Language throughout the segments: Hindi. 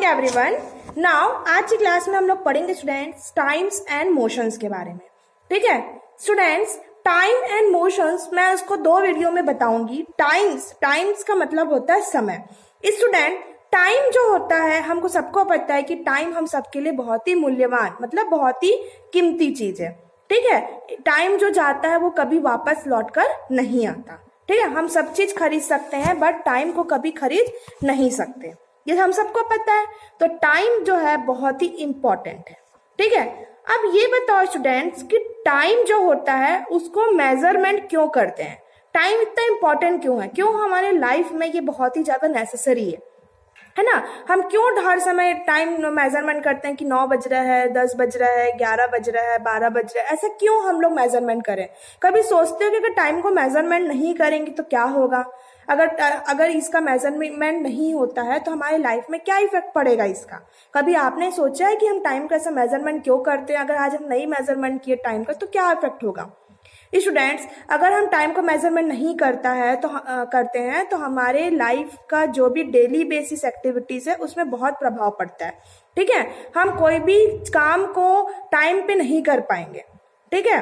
एवरीवन। नाउ आज की क्लास में हम लोग पढ़ेंगे स्टूडेंट्स टाइम्स एंड मोशंस के बारे में। ठीक है स्टूडेंट्स, टाइम एंड मोशंस मैं उसको दो वीडियो में बताऊंगी। टाइम्स का मतलब होता है समय। स्टूडेंट, टाइम जो होता है हमको सबको पता है कि टाइम हम सबके लिए बहुत ही मूल्यवान मतलब बहुत ही कीमती चीज है। ठीक है, टाइम जो जाता है वो कभी वापस लौट कर नहीं आता। ठीक है, हम सब चीज खरीद सकते हैं बट टाइम को कभी खरीद नहीं सकते, ये हम सबको पता है। तो टाइम जो है बहुत ही इंपॉर्टेंट है। ठीक है, अब ये बताओ स्टूडेंट्स कि टाइम जो होता है उसको मेजरमेंट क्यों करते हैं, टाइम इतना इंपॉर्टेंट क्यों है, क्यों हमारे लाइफ में ये बहुत ही ज्यादा नेसेसरी है ना। हम क्यों हर समय टाइम मेजरमेंट करते हैं कि 9 बज रहा है, 10 बज रहा है, 11 बज रहा है, 12 बज रहा है, ऐसा क्यों हम लोग मेजरमेंट करें। कभी सोचते हो कि अगर टाइम को मेजरमेंट नहीं करेंगे तो क्या होगा, अगर इसका मेजरमेंट नहीं होता है तो हमारे लाइफ में क्या इफेक्ट पड़ेगा इसका। कभी आपने सोचा है कि हम टाइम का ऐसा मेजरमेंट क्यों करते हैं, अगर आज हम नहीं मेजरमेंट किए टाइम का तो क्या इफेक्ट होगा। स्टूडेंट्स, अगर हम टाइम को मेजरमेंट नहीं करते हैं तो हमारे लाइफ का जो भी डेली बेसिस एक्टिविटीज है उसमें बहुत प्रभाव पड़ता है। ठीक है, हम कोई भी काम को टाइम पे नहीं कर पाएंगे। ठीक है,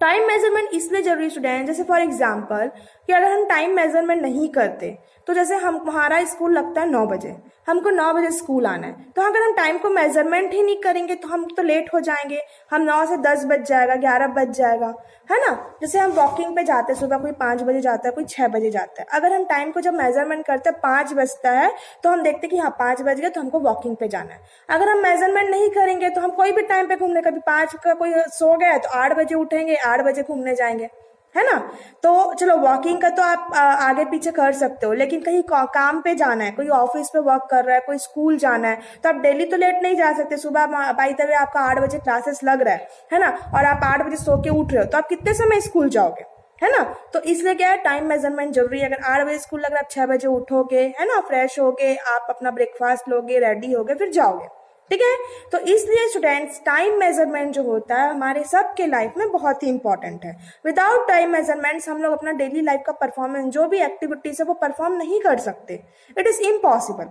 टाइम मेजरमेंट इसलिए जरूरी स्टूडेंट, जैसे फॉर एग्जाम्पल कि अगर हम टाइम मेजरमेंट नहीं करते तो जैसे हमारा स्कूल लगता है 9 बजे, हमको 9 बजे स्कूल आना है, तो अगर हम टाइम को मेजरमेंट ही नहीं करेंगे तो हम तो लेट हो जाएंगे। हम 9 से 10 बज जाएगा, 11 बज जाएगा, है ना। जैसे हम वॉकिंग पे जाते हैं सुबह, कोई 5 बजे जाता है, कोई 6 बजे जाता है। अगर हम टाइम को जब मेजरमेंट करते हैं 5 बजता है तो हम देखते हैं कि हाँ 5 बज गए तो हमको वॉकिंग पे जाना है। अगर हम मेजरमेंट नहीं करेंगे तो हम कोई भी टाइम पे घूमने, कभी 5 का कोई सो गया तो 8 बजे उठेंगे, 8 बजे घूमने जाएंगे, है ना। तो चलो वॉकिंग का तो आप आगे पीछे कर सकते हो, लेकिन कहीं काम पे जाना है, कोई ऑफिस पे वर्क कर रहा है, कोई स्कूल जाना है, तो आप डेली तो लेट नहीं जा सकते। सुबह बाई द वे आपका 8 बजे क्लासेस लग रहा है ना, और आप 8 बजे सो के उठ रहे हो तो आप कितने समय स्कूल जाओगे, है ना। तो इसलिए क्या है, टाइम मेजरमेंट जरूरी है। अगर 8 बजे स्कूल लग रहा है, आप 6 बजे उठोगे, है ना, फ्रेश होगे, आप अपना ब्रेकफास्ट लोगे, रेडी होगे, फिर जाओगे। ठीक है, तो इसलिए स्टूडेंट्स टाइम मेजरमेंट जो होता है हमारे सबके लाइफ में बहुत ही इंपॉर्टेंट है। विदाउट टाइम मेजरमेंट्स हम लोग अपना डेली लाइफ का परफॉर्मेंस, जो भी एक्टिविटीज है वो परफॉर्म नहीं कर सकते, इट इज इम्पॉसिबल,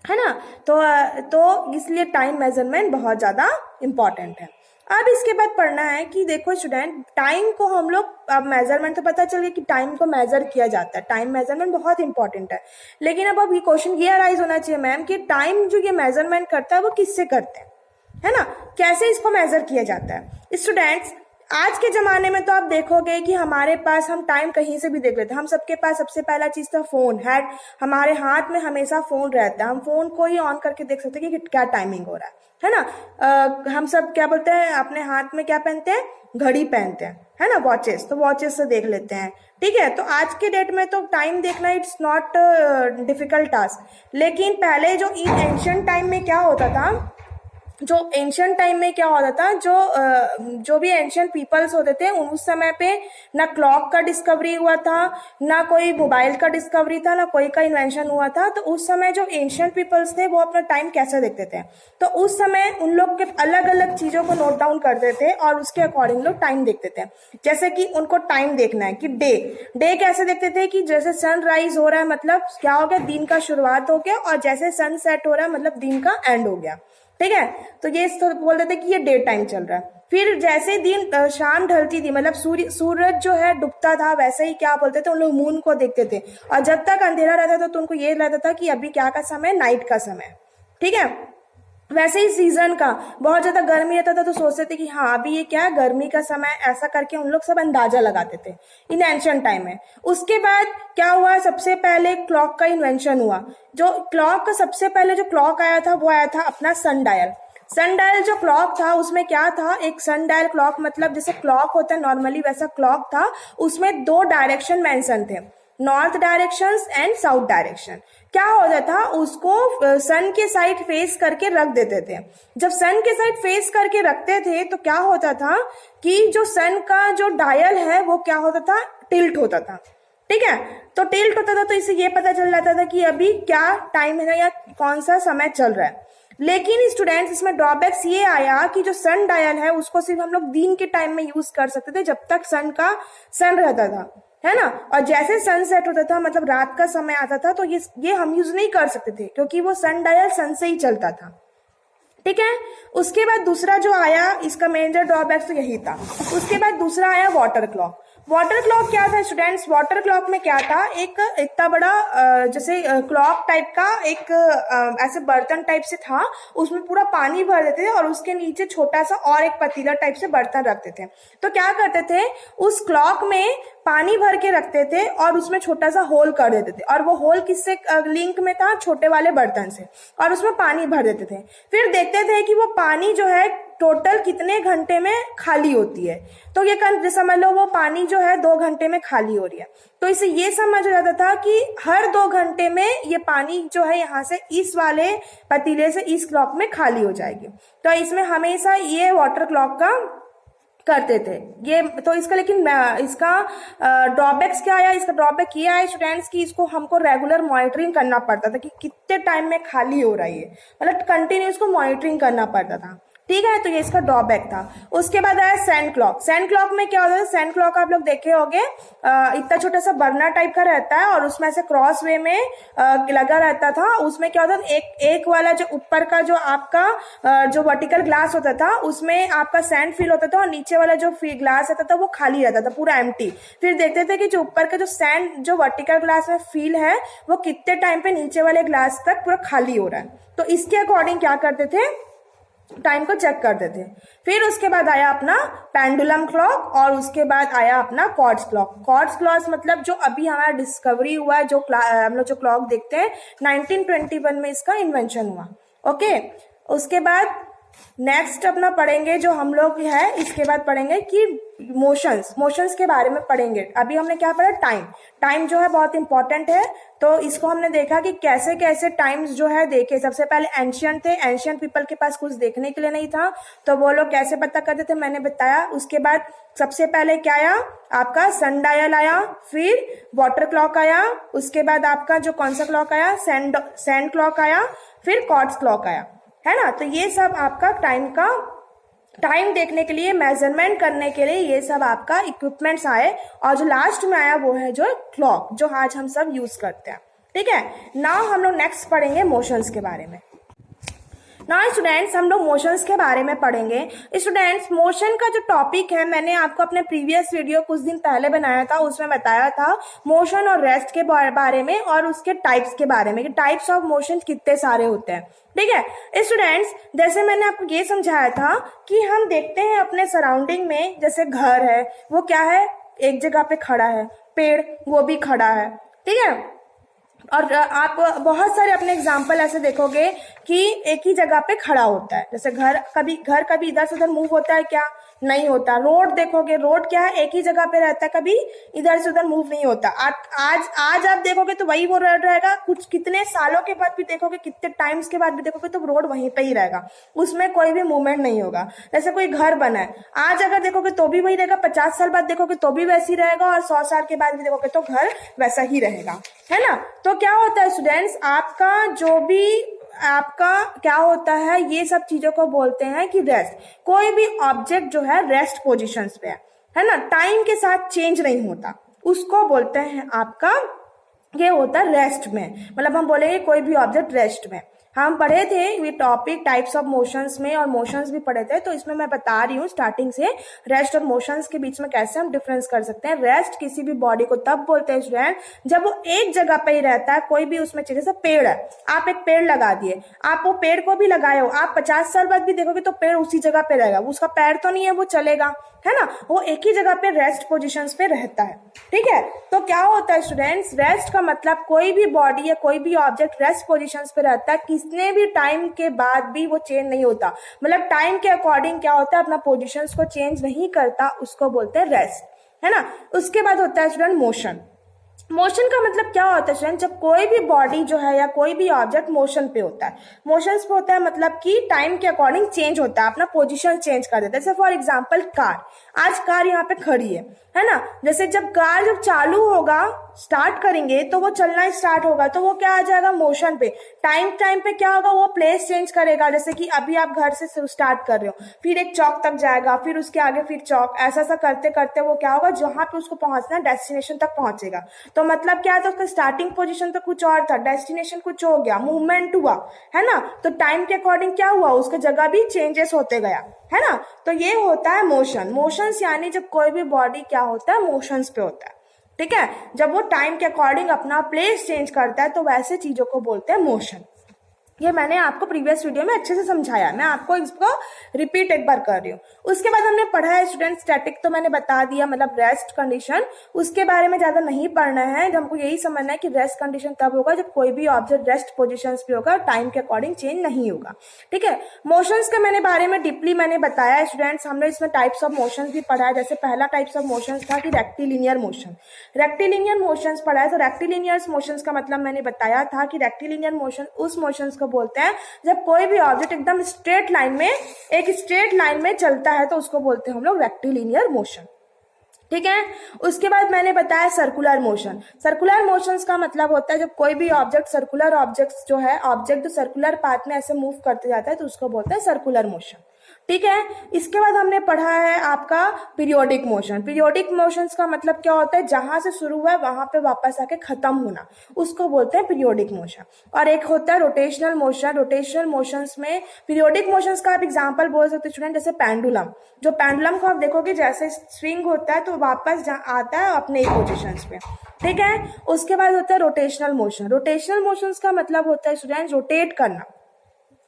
है ना। तो इसलिए टाइम मेजरमेंट बहुत ज्यादा इंपॉर्टेंट है। अब इसके बाद पढ़ना है कि देखो स्टूडेंट, टाइम को हम लोग, अब मेजरमेंट तो पता चल गया कि टाइम को मेजर किया जाता है, टाइम मेजरमेंट बहुत इंपॉर्टेंट है। लेकिन अब ये क्वेश्चन ये अराइज होना चाहिए मैम कि टाइम जो ये मेजरमेंट करता है वो किससे करते हैं, है ना, कैसे इसको मेजर किया जाता है। स्टूडेंट्स, आज के जमाने में तो आप देखोगे कि हमारे पास, हम टाइम कहीं से भी देख लेते हैं। हम सबके पास सबसे पहला चीज था फोन है, हमारे हाथ में हमेशा फोन रहता है। हम फोन को ही ऑन करके देख सकते हैं कि क्या टाइमिंग हो रहा है ना। हम सब क्या बोलते हैं, अपने हाथ में क्या पहनते हैं, घड़ी पहनते हैं, है ना, वॉचेस, तो वॉचेस से देख लेते हैं। ठीक है, तो आज के डेट में तो टाइम देखना इट्स नॉट डिफिकल्ट टास्क। लेकिन पहले जो इन एंशिएंट टाइम में क्या होता था, जो भी एंशिएंट पीपल्स होते थे उस समय पे ना क्लॉक का डिस्कवरी हुआ था, ना कोई मोबाइल का डिस्कवरी था, ना कोई का इन्वेंशन हुआ था। तो उस समय जो एंशिएंट पीपल्स थे वो अपना टाइम कैसे देखते थे, तो उस समय उन लोग के अलग अलग चीजों को नोट डाउन करते थे और उसके अकॉर्डिंग लोग टाइम देखते थे। जैसे कि उनको टाइम देखना है कि डे कैसे देखते थे, कि जैसे सनराइज हो रहा है मतलब क्या हो गया, दिन का शुरुआत हो गया, और जैसे सन सेट हो रहा है मतलब दिन का एंड हो गया। ठीक है, तो ये बोल देते कि ये डे टाइम चल रहा है। फिर जैसे दिन शाम ढलती थी मतलब सूरज जो है डूबता था, वैसे ही क्या बोलते थे उन लोग मून को देखते थे, और जब तक अंधेरा रहता था तो उनको ये रहता था कि अभी क्या का समय, नाइट का समय। ठीक है, वैसे ही सीजन का, बहुत ज्यादा गर्मी रहता था तो सोचते थे कि हाँ अभी ये क्या है, गर्मी का समय, ऐसा करके उन लोग सब अंदाजा लगाते थे इन एंशिएंट टाइम में। उसके बाद क्या हुआ, सबसे पहले क्लॉक का इन्वेंशन हुआ। जो क्लॉक का सबसे पहले जो क्लॉक आया था वो आया था अपना सन डायल जो क्लॉक था उसमें क्या था, एक सन डायल क्लॉक मतलब जैसे क्लॉक होता है नॉर्मली वैसा क्लॉक था। उसमें 2 डायरेक्शन मेंशन थे, north direction and south direction. क्या होता था, उसको सन के साइड फेस करके रख देते थे। जब सन के साइड फेस करके रखते थे तो क्या होता था कि जो सन का जो डायल है वो क्या होता था, टिल्ट होता था। ठीक है, तो टिल्ट होता था तो इससे ये पता चल जाता था कि अभी क्या टाइम है या कौन सा समय चल रहा है। लेकिन स्टूडेंट्स, इसमें ड्रॉबैक्स ये आया कि जो सन डायल है उसको सिर्फ हम लोग दिन के टाइम में यूज कर सकते थे, जब तक सन रहता था। है ना। और जैसे सनसेट होता था मतलब रात का समय आता था तो ये हम यूज नहीं कर सकते थे क्योंकि वो सन डायल सन से ही चलता था, ठीक है। उसके बाद दूसरा जो आया, इसका मेजर ड्रॉबैक तो यही था। उसके बाद दूसरा आया वाटर क्लॉक। वाटर क्लॉक क्या था स्टूडेंट्स? वाटर क्लॉक में क्या था, एक इतना बड़ा जैसे क्लॉक टाइप का एक ऐसे बर्तन टाइप से था, उसमें पूरा पानी भर देते थे और उसके नीचे छोटा सा और एक पतीला टाइप से बर्तन रखते थे। तो क्या करते थे, उस क्लॉक में पानी भर के रखते थे और उसमें छोटा सा होल कर देते थे, और वो होल किससे लिंक में था, छोटे वाले बर्तन से, और उसमें पानी भर देते थे। फिर देखते थे कि वो पानी जो है टोटल कितने घंटे में खाली होती है। तो ये समझ लो वो पानी जो है 2 घंटे में खाली हो रही है। तो इसे ये समझ जाता था कि हर 2 घंटे में ये पानी जो है यहाँ से इस वाले पतीले से इस क्लॉक में खाली हो जाएगी। तो इसमें हमेशा ये वाटर क्लॉक का करते थे ये। तो इसका लेकिन इसका ड्रॉबैक्स क्या आया? इसका ड्रॉबैक ये आया स्टूडेंट्स कि इसको हमको रेगुलर मॉनिटरिंग करना पड़ता था कि कितने टाइम में खाली हो रही है, मतलब कंटिन्यू इसको मॉनिटरिंग करना पड़ता था, ठीक है। तो ये इसका ड्रॉबैक था। उसके बाद आया सैंड क्लॉक। सैंड क्लॉक में क्या होता है, सैंड क्लॉक आप लोग देखे होंगे, इतना छोटा सा बर्नर टाइप का रहता है और उसमें से क्रॉस वे में लगा रहता था। उसमें क्या होता था, एक वाला जो ऊपर का जो आपका जो वर्टिकल ग्लास होता था उसमें आपका सैंड फिल होता था और नीचे वाला जो ग्लास रहता था वो खाली रहता था, पूरा एम्प्टी। फिर देखते थे कि जो ऊपर का जो सैंड जो वर्टिकल ग्लास में फिल है वो कितने टाइम पे नीचे वाले ग्लास तक पूरा खाली हो रहा है। तो इसके अकॉर्डिंग क्या करते थे, टाइम को चेक करते थे। फिर उसके बाद आया अपना पेंडुलम क्लॉक और उसके बाद आया अपना क्वार्ट्ज क्लॉक। क्वार्ट्ज क्लॉक मतलब जो अभी हमारा डिस्कवरी हुआ है, जो हम लोग जो क्लॉक देखते हैं 1921 में इसका इन्वेंशन हुआ, ओके। उसके बाद नेक्स्ट अपना पढ़ेंगे जो हम लोग है, इसके बाद पढ़ेंगे कि मोशंस के बारे में पढ़ेंगे। अभी हमने क्या पढ़ा, टाइम जो है बहुत इंपॉर्टेंट है। तो इसको हमने देखा कि कैसे कैसे टाइम्स जो है देखे। सबसे पहले एंशियंट थे, एंशियंट पीपल के पास कुछ देखने के लिए नहीं था तो वो लोग कैसे पता करते थे, मैंने बताया। उसके बाद सबसे पहले क्या आया, आपका सन डायल आया, फिर वाटर क्लॉक आया, उसके बाद आपका जो कौन सा क्लॉक आया, सैंड क्लॉक आया, फिर क्वार्ट्ज क्लॉक आया, है ना। तो ये सब आपका टाइम देखने के लिए, मेजरमेंट करने के लिए ये सब आपका इक्विपमेंट्स आए। और जो लास्ट में आया वो है जो क्लॉक, जो आज हम सब यूज करते हैं, ठीक है। नाउ हम लोग नेक्स्ट पढ़ेंगे मोशंस के बारे में। नाउ स्टूडेंट्स हम लोग मोशंस के बारे में पढ़ेंगे। स्टूडेंट्स मोशन का जो टॉपिक है मैंने आपको अपने प्रीवियस वीडियो कुछ दिन पहले बनाया था, उसमें बताया था मोशन और रेस्ट के बारे में और उसके टाइप्स के बारे में कि टाइप्स ऑफ मोशन कितने सारे होते हैं, ठीक है। स्टूडेंट्स जैसे मैंने आपको ये समझाया था कि हम देखते हैं अपने सराउंडिंग में, जैसे घर है वो क्या है, एक जगह पे खड़ा है, पेड़ वो भी खड़ा है, ठीक है। और आप बहुत सारे अपने एग्जाम्पल ऐसे देखोगे कि एक ही जगह पे खड़ा होता है। जैसे घर कभी इधर से उधर मूव होता है क्या, नहीं होता। रोड देखोगे, रोड क्या है, एक ही जगह पे रहता है, कभी इधर से उधर मूव नहीं होता। आज आप देखोगे तो वही वो रोड रहेगा, कुछ कितने सालों के बाद भी देखोगे, कितने टाइम्स के बाद भी देखोगे तो रोड वहीं पे ही रहेगा, उसमें कोई भी मूवमेंट नहीं होगा। जैसे कोई घर बना है, आज अगर देखोगे तो भी वही रहेगा, 50 साल बाद देखोगे तो भी वैसी रहेगा, और 100 साल के बाद भी देखोगे तो घर वैसा ही रहेगा, है ना। तो क्या होता है स्टूडेंट्स, आपका क्या होता है, ये सब चीजों को बोलते हैं कि रेस्ट। कोई भी ऑब्जेक्ट जो है रेस्ट पोजीशंस पे है ना, टाइम के साथ चेंज नहीं होता, उसको बोलते हैं आपका, ये होता है रेस्ट में। मतलब हम बोलेंगे कोई भी ऑब्जेक्ट रेस्ट में। हम पढ़े थे ये टॉपिक टाइप्स ऑफ मोशंस में, और मोशंस भी पढ़े थे, तो इसमें मैं बता रही हूँ स्टार्टिंग से रेस्ट और मोशंस के बीच में कैसे हम डिफरेंस कर सकते हैं। रेस्ट किसी भी बॉडी को तब बोलते हैं स्टूडेंट जब वो एक जगह पे ही रहता है, कोई भी उसमें चीज, जैसे पेड़ है, आप एक पेड़ लगा दिए, आप वो पेड़ को भी लगाए हो, आप 50 साल बाद भी देखोगे तो पेड़ उसी जगह पे रहेगा, उसका पैर तो नहीं है, वो चलेगा, है ना, वो एक ही जगह पे रेस्ट पोजीशंस पे रहता है, ठीक है। तो क्या होता है स्टूडेंट्स, रेस्ट का मतलब कोई भी बॉडी या कोई भी ऑब्जेक्ट रेस्ट पोजीशंस पे रहता है, कितने भी टाइम के बाद भी वो चेंज नहीं होता, मतलब टाइम के अकॉर्डिंग क्या होता है, अपना पोजीशंस को चेंज नहीं करता, उसको बोलते हैं रेस्ट, है ना। उसके बाद होता है स्टूडेंट मोशन। मोशन का मतलब क्या होता है स्टूडेंट, जब कोई भी बॉडी जो है या कोई भी ऑब्जेक्ट मोशन पे होता है, मोशन पे होता है मतलब कि टाइम के अकॉर्डिंग चेंज होता है, अपना पोजीशन चेंज कर देता है। जैसे फॉर एग्जांपल कार, आज कार यहाँ पे खड़ी है ना, जैसे जब कार जब चालू होगा स्टार्ट करेंगे तो वो चलना स्टार्ट होगा, तो वो क्या आ जाएगा, मोशन पे। टाइम पे क्या होगा, वो प्लेस चेंज करेगा। जैसे कि अभी आप घर से स्टार्ट कर रहे हो, फिर एक चौक तक जाएगा, फिर उसके आगे फिर चौक, ऐसा ऐसा करते करते वो क्या होगा, जहां पे उसको पहुंचना है डेस्टिनेशन तक पहुंचेगा। तो मतलब क्या था, उसका स्टार्टिंग पोजीशन तो कुछ और था, डेस्टिनेशन कुछ हो गया, मूवमेंट हुआ, है ना। तो टाइम के अकॉर्डिंग क्या हुआ, उसका जगह भी चेंजेस होते गया, है ना। तो ये होता है मोशन। मोशंस यानी जब कोई भी बॉडी क्या होता है, मोशंस पे होता है, ठीक है। जब वो टाइम के अकॉर्डिंग अपना प्लेस चेंज करता है तो वैसे चीजों को बोलते हैं मोशन। ये मैंने आपको प्रीवियस वीडियो में अच्छे से समझाया, मैं आपको इसको रिपीट एक बार कर रही हूँ। उसके बाद हमने पढ़ा है स्टूडेंट स्टैटिक, तो मैंने बता दिया, मतलब रेस्ट कंडीशन, उसके बारे में ज्यादा नहीं पढ़ना है। हमको यही समझना है कि रेस्ट कंडीशन तब होगा जब कोई भी ऑब्जेक्ट रेस्ट पोजिशन पे होगा और टाइम के अकॉर्डिंग चेंज नहीं होगा, ठीक है। मोशंस के मैंने बारे में डीपली मैंने बताया स्टूडेंट्स। हमने इसमें टाइप्स ऑफ मोशन भी पढ़ा है। जैसे पहला टाइप्स ऑफ मोशन था कि रेक्टिलिनियर मोशन, रेक्टिलिनियर मोशंस पढ़ा है। तो रेक्टिलिनियर मोशंस का मतलब मैंने बताया था कि रेक्टिलिनियर मोशन उस मोशंस को बोलते हैं जब कोई भी ऑब्जेक्ट एकदम स्ट्रेट लाइन में, एक स्ट्रेट लाइन में चलता है तो उसको बोलते हैं हम लोग रेक्टिलिनियर मोशन, ठीक है। उसके बाद मैंने बताया सर्कुलर मोशन। सर्कुलर मोशंस का मतलब होता है जब कोई भी ऑब्जेक्ट, सर्कुलर ऑब्जेक्ट्स जो है, ऑब्जेक्ट जो सर्कुलर पाथ में ऐसे मूव करते जाता है तो उसको बोलते हैं सर्कुलर मोशन, ठीक है। इसके बाद हमने पढ़ा है आपका पीरियोडिक मोशन। पीरियोडिक मोशंस का मतलब क्या होता है, जहां से शुरू हुआ है वहां पे वापस आके खत्म होना, उसको बोलते हैं पीरियोडिक मोशन। और एक होता है रोटेशनल मोशन। रोटेशनल मोशंस में पीरियोडिक मोशंस का आप एग्जांपल बोल सकते हैं स्टूडेंट, जैसे पेंडुलम। जो पेंडुलम को आप देखोगे जैसे स्विंग होता है तो वापस आता है अपने ही पोजिशंस पे, ठीक है। उसके बाद होता है रोटेशनल मोशन। रोटेशनल मोशंस का मतलब होता है स्टूडेंट रोटेट करना,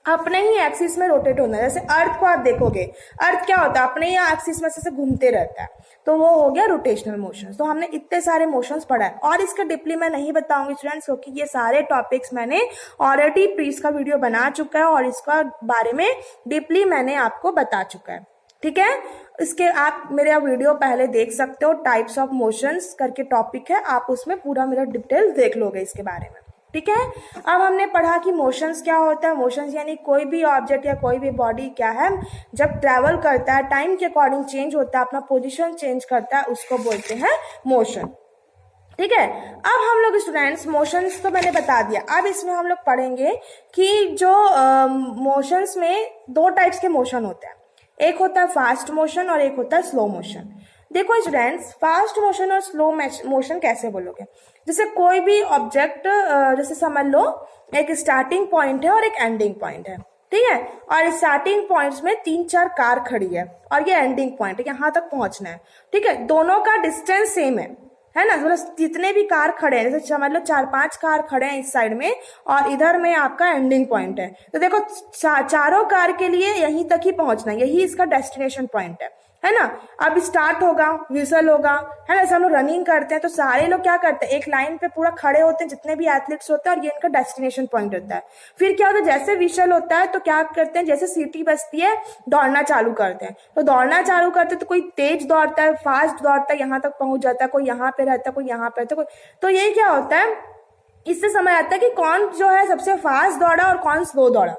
अपने ही एक्सिस में रोटेट होना। जैसे अर्थ को आप देखोगे, अर्थ क्या होता है, अपने ही एक्सिस में से घूमते रहता है, तो वो हो गया रोटेशनल मोशन। तो हमने इतने सारे मोशंस पढ़ा है और इसका डीपली मैं नहीं बताऊंगी स्टूडेंट्स, क्योंकि ये सारे टॉपिक्स मैंने ऑलरेडी प्रीवियस का वीडियो बना चुका है और इसका बारे में डीपली मैंने आपको बता चुका है, ठीक है। इसके आप मेरा वीडियो पहले देख सकते हो, टाइप्स ऑफ मोशंस करके टॉपिक है, आप उसमें पूरा मेरा डिटेल देख लोगे इसके बारे में, ठीक है। अब हमने पढ़ा कि मोशंस क्या होता है। मोशंस यानी कोई भी ऑब्जेक्ट या कोई भी बॉडी क्या है, जब ट्रेवल करता है, टाइम के अकॉर्डिंग चेंज होता है, अपना पोजीशन चेंज करता है, उसको बोलते हैं मोशन, ठीक है। अब हम लोग स्टूडेंट्स मोशंस तो मैंने बता दिया, अब इसमें हम लोग पढ़ेंगे कि जो मोशंस में दो टाइप्स के मोशन होते हैं, एक होता है फास्ट मोशन और एक होता है स्लो मोशन। देखो स्टूडेंट्स, फास्ट मोशन और स्लो मोशन कैसे बोलोगे, जैसे कोई भी ऑब्जेक्ट, जैसे समझ लो एक स्टार्टिंग पॉइंट है और एक एंडिंग पॉइंट है, ठीक है। और स्टार्टिंग पॉइंट्स में 3-4 कार खड़ी है और ये एंडिंग पॉइंट है, यहाँ तक पहुंचना है, ठीक है। दोनों का डिस्टेंस सेम है ना, मतलब जितने भी कार खड़े हैं, जैसे समझ लो 4-5 कार खड़े हैं इस साइड में और इधर में आपका एंडिंग पॉइंट है, तो देखो चारों कार के लिए यहीं तक ही पहुंचना है, यही इसका डेस्टिनेशन पॉइंट है ना। अब स्टार्ट होगा, विसल होगा, है ना। जैसे हम लोग रनिंग करते हैं तो सारे लोग क्या करते हैं, एक लाइन पे पूरा खड़े होते हैं, जितने भी एथलीट्स होते हैं, और ये इनका डेस्टिनेशन पॉइंट होता है। फिर क्या होता है, जैसे विसल होता है तो क्या करते हैं, जैसे सीटी बजती है दौड़ना चालू करते हैं, तो दौड़ना चालू करते हैं तो कोई तेज दौड़ता है, फास्ट दौड़ता है, यहाँ तक पहुंच जाता है, कोई यहाँ पे रहता है, कोई यहाँ पे रहता है, तो यही क्या होता है, इससे समझ आता है कि कौन जो है सबसे फास्ट दौड़ा और कौन स्लो दौड़ा।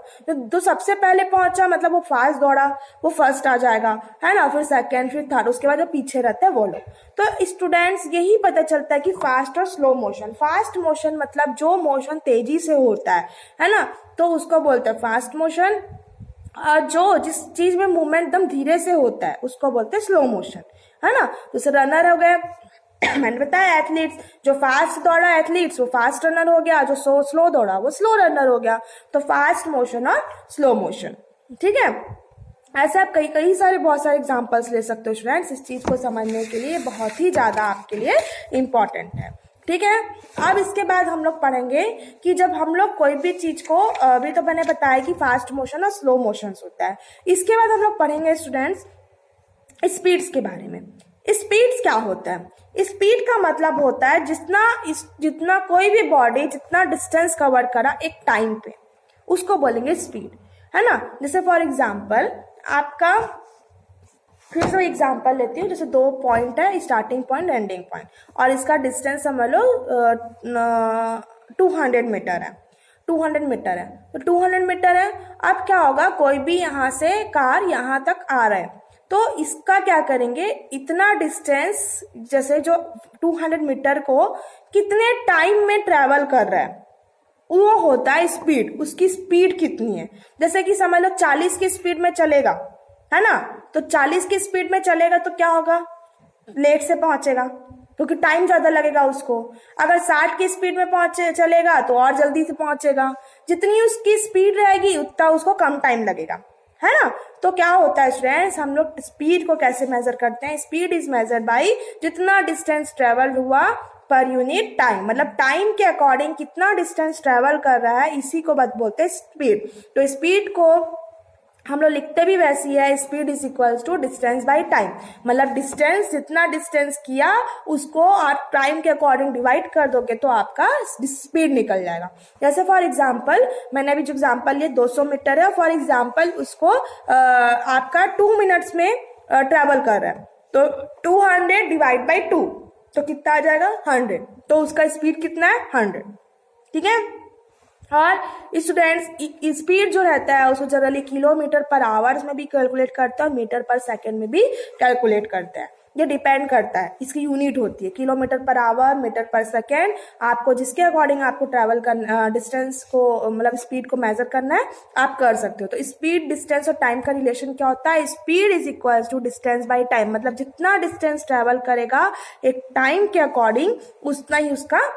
तो सबसे पहले पहुंचा मतलब वो फास्ट दौड़ा, वो फर्स्ट आ जाएगा, है ना। फिर सेकंड, फिर थर्ड, उसके बाद जो पीछे रहता है वो लोग। तो स्टूडेंट्स यही पता चलता है कि फास्ट और स्लो मोशन। फास्ट मोशन मतलब जो मोशन तेजी से होता है ना, तो उसको बोलते हैं फास्ट मोशन। और जो जिस चीज में मूवमेंट एकदम धीरे से होता है उसको बोलते हैं स्लो मोशन, है ना। जैसे रनर हो गए, मैंने बताया एथलीट्स, जो फास्ट दौड़ा एथलीट्स वो फास्ट रनर हो गया, जो स्लो दौड़ा वो स्लो रनर हो गया। तो फास्ट मोशन और स्लो मोशन, ठीक है। ऐसे आप कई सारे बहुत सारे एग्जांपल्स ले सकते हो स्टूडेंट्स, इस चीज को समझने के लिए बहुत ही ज्यादा आपके लिए इम्पोर्टेंट है, ठीक है। अब इसके बाद हम लोग पढ़ेंगे कि जब हम लोग कोई भी चीज को, अभी तो मैंने बताया कि फास्ट मोशन और स्लो मोशन होता है। इसके बाद हम लोग पढ़ेंगे स्टूडेंट्स स्पीड्स के बारे में। स्पीड्स क्या होता है, स्पीड का मतलब होता है जितना कोई भी बॉडी जितना डिस्टेंस कवर करा एक टाइम पे, उसको बोलेंगे स्पीड, है ना। जैसे फॉर एग्जांपल आपका, फिर से एग्जांपल लेती हूँ, जैसे 2 पॉइंट है, स्टार्टिंग पॉइंट एंडिंग पॉइंट, और इसका डिस्टेंस समझ लो 200 मीटर है, 200 मीटर है, तो 200 मीटर है। अब क्या होगा, कोई भी यहाँ से कार यहाँ तक आ रहा है, तो इसका क्या करेंगे, इतना डिस्टेंस जैसे जो 200 मीटर को कितने टाइम में ट्रेवल कर रहा है वो होता है स्पीड। उसकी स्पीड कितनी है, जैसे कि समझ लो 40 की स्पीड में चलेगा, है ना, तो 40 की स्पीड में चलेगा तो क्या होगा, लेट से पहुंचेगा क्योंकि टाइम ज्यादा लगेगा उसको। अगर 60 की स्पीड में पहुंचे चलेगा तो और जल्दी से पहुंचेगा। जितनी उसकी स्पीड रहेगी उतना उसको कम टाइम लगेगा, है ना। तो क्या होता है स्टूडेंट्स, हम लोग स्पीड को कैसे मेजर करते हैं, स्पीड इज मेजर्ड बाय जितना डिस्टेंस ट्रेवल हुआ पर यूनिट टाइम, मतलब टाइम के अकॉर्डिंग कितना डिस्टेंस ट्रेवल कर रहा है, इसी को बोलते हैं स्पीड। तो स्पीड को हम लोग लिखते भी वैसी है, speed is equals to distance by time, मतलब डिस्टेंस जितना डिस्टेंस किया उसको आप टाइम के अकॉर्डिंग डिवाइड कर दोगे तो आपका स्पीड निकल जाएगा। जैसे फॉर एग्जांपल मैंने अभी जो एग्जांपल लिया 200 मीटर है, फॉर एग्जांपल उसको आपका 2 मिनट्स में ट्रेवल कर रहा है, तो 200 डिवाइड बाई 2 तो कितना आ जाएगा 100, तो उसका स्पीड कितना है 100, ठीक है। और स्टूडेंट्स स्पीड जो रहता है उसको जनरली किलोमीटर पर आवर्स में भी कैलकुलेट करते हैं और मीटर पर सेकंड में भी कैलकुलेट करते हैं। ये डिपेंड करता है, इसकी यूनिट होती है किलोमीटर पर आवर, मीटर पर सेकेंड। आपको जिसके अकॉर्डिंग आपको ट्रैवल करना, डिस्टेंस को मतलब स्पीड को मेजर करना है आप कर सकते हो। तो स्पीड, डिस्टेंस और टाइम का रिलेशन क्या होता है, speed is equal to distance by time, मतलब जितना डिस्टेंस ट्रैवल करेगा एक टाइम के अकॉर्डिंग उतना ही उसका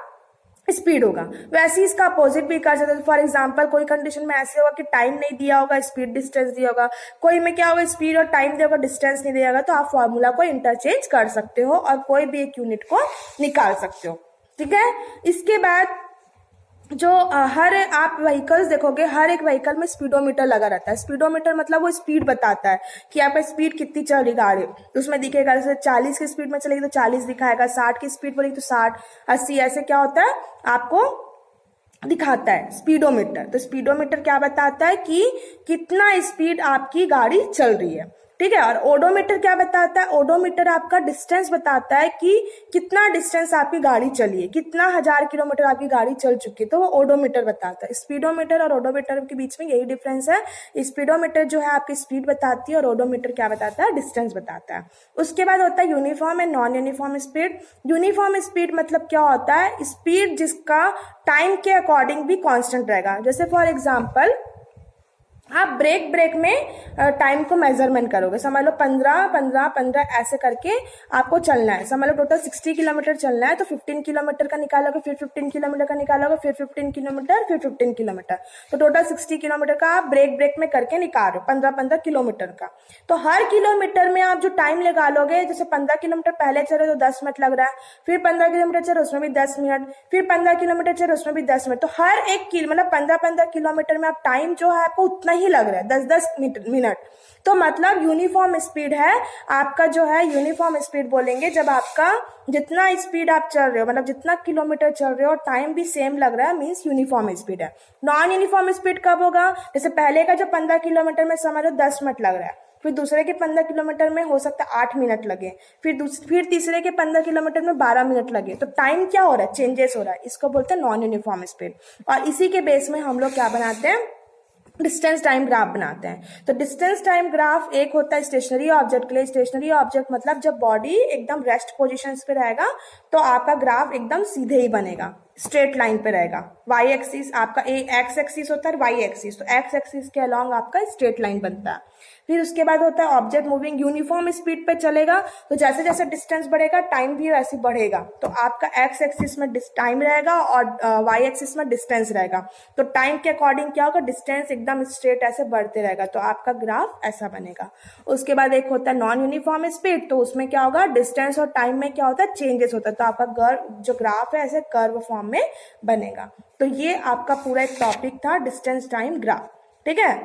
स्पीड होगा। वैसे ही इसका अपोजिट भी कर सकते हैं। फॉर एग्जांपल कोई कंडीशन में ऐसे होगा कि टाइम नहीं दिया होगा, स्पीड डिस्टेंस दिया होगा, कोई में क्या होगा स्पीड और टाइम दिया होगा, डिस्टेंस नहीं दिया होगा, तो आप फॉर्मूला को इंटरचेंज कर सकते हो और कोई भी एक यूनिट को निकाल सकते हो, ठीक है। इसके बाद जो हर आप व्हीकल्स देखोगे, हर एक व्हीकल में स्पीडोमीटर लगा रहता है। स्पीडोमीटर मतलब वो स्पीड बताता है कि आपका स्पीड कितनी चल रही गाड़ी, तो उसमें दिखेगा जैसे 40 की स्पीड में चलेगी तो 40 दिखाएगा, 60 की स्पीड बोलेगी तो 60, 80, ऐसे क्या होता है आपको दिखाता है स्पीडोमीटर। तो स्पीडोमीटर क्या बताता है कि कितना स्पीड आपकी गाड़ी चल रही है, ठीक है। और ओडोमीटर क्या बताता है, ओडोमीटर आपका डिस्टेंस बताता है कि कितना डिस्टेंस आपकी गाड़ी चली है, कितना 1000 किलोमीटर आपकी गाड़ी चल चुकी है, तो वो ओडोमीटर बताता है। स्पीडोमीटर और ओडोमीटर के बीच में यही डिफरेंस है, स्पीडोमीटर जो है आपकी स्पीड बताती है और ओडोमीटर क्या बताता है, डिस्टेंस बताता है। उसके बाद होता है uniform and non uniform speed. Uniform speed मतलब क्या होता है, स्पीड जिसका टाइम के अकॉर्डिंग भी कांस्टेंट रहेगा। जैसे फॉर एग्जांपल आप ब्रेक में टाइम को मेजरमेंट करोगे, समझ लो 15 ऐसे करके आपको चलना है। समझ लो टोटल 60 किलोमीटर चलना है, तो 15 किलोमीटर का निकालोगे, फिर 15 किलोमीटर का निकालोगे, फिर 15 किलोमीटर, फिर 15 किलोमीटर, तो टोटल 60 किलोमीटर का आप ब्रेक में करके निकाल रहे हो, 15 किलोमीटर का। तो हर किलोमीटर में आप जो टाइम लगा लोगे, जैसे 15 किलोमीटर पहले चले तो 10 मिनट लग रहा है, फिर 15 किलोमीटर चले उसमें भी 10 मिनट, फिर 15 किलोमीटर चले उसमें भी 10 मिनट, तो हर एक मतलब 15 किलोमीटर में आप टाइम जो है आपको उतना ही लग रहा है, 10 मिनट। तो मतलब यूनिफॉर्म स्पीड है आपका, जो है यूनिफॉर्म स्पीड बोलेंगे जब आपका जितना स्पीड आप चल रहे हो, मतलब जितना किलोमीटर चल रहे हो टाइम भी सेम लग रहा है, मींस यूनिफॉर्म स्पीड है। नॉन यूनिफॉर्म स्पीड कब होगा, जैसे पहले का जो 15 किलोमीटर में समझ लो 10 मिनट लग रहा है, फिर दूसरे के 15 किलोमीटर में हो सकता है 8 मिनट लगे, फिर तीसरे के 15 किलोमीटर में 12 मिनट लगे, तो टाइम क्या हो रहा है, चेंजेस हो रहा है, इसको बोलते हैं नॉन यूनिफॉर्म स्पीड। और इसी के बेस में हम लोग क्या बनाते हैं, डिस्टेंस टाइम ग्राफ बनाते हैं। तो डिस्टेंस टाइम ग्राफ एक होता है स्टेशनरी ऑब्जेक्ट के लिए। स्टेशनरी ऑब्जेक्ट मतलब जब बॉडी एकदम रेस्ट पोजीशन पे रहेगा तो आपका ग्राफ एकदम सीधे ही बनेगा, स्ट्रेट लाइन पे रहेगा। वाई एक्सिस आपका एक्स एक्सिस होता है, वाई एक्सिस, तो एक्स एक्सिस के अलॉन्ग आपका स्ट्रेट लाइन बनता है। फिर उसके बाद होता है ऑब्जेक्ट मूविंग यूनिफॉर्म स्पीड पे चलेगा, तो जैसे जैसे डिस्टेंस बढ़ेगा टाइम भी वैसे बढ़ेगा, तो आपका एक्स एक्सिस में टाइम रहेगा और वाई एक्सिस में डिस्टेंस रहेगा। तो टाइम के अकॉर्डिंग क्या होगा, डिस्टेंस एकदम स्ट्रेट ऐसे बढ़ते रहेगा, तो आपका ग्राफ ऐसा बनेगा। उसके बाद एक होता है नॉन यूनिफॉर्म स्पीड, तो उसमें क्या होगा, डिस्टेंस और टाइम में क्या होता है, चेंजेस होता है, तो आपका जो ग्राफ है ऐसे कर्व फॉर्म में बनेगा। तो ये आपका पूरा एक टॉपिक था डिस्टेंस टाइम ग्राफ, ठीक है।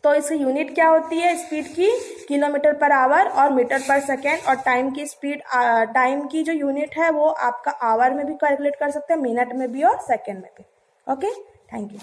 तो इसकी यूनिट क्या होती है स्पीड की, किलोमीटर पर आवर और मीटर पर सेकेंड, और टाइम की स्पीड, टाइम की जो यूनिट है वो आपका आवर में भी कैलकुलेट कर सकते हैं, मिनट में भी और सेकेंड में भी। Okay, thank you.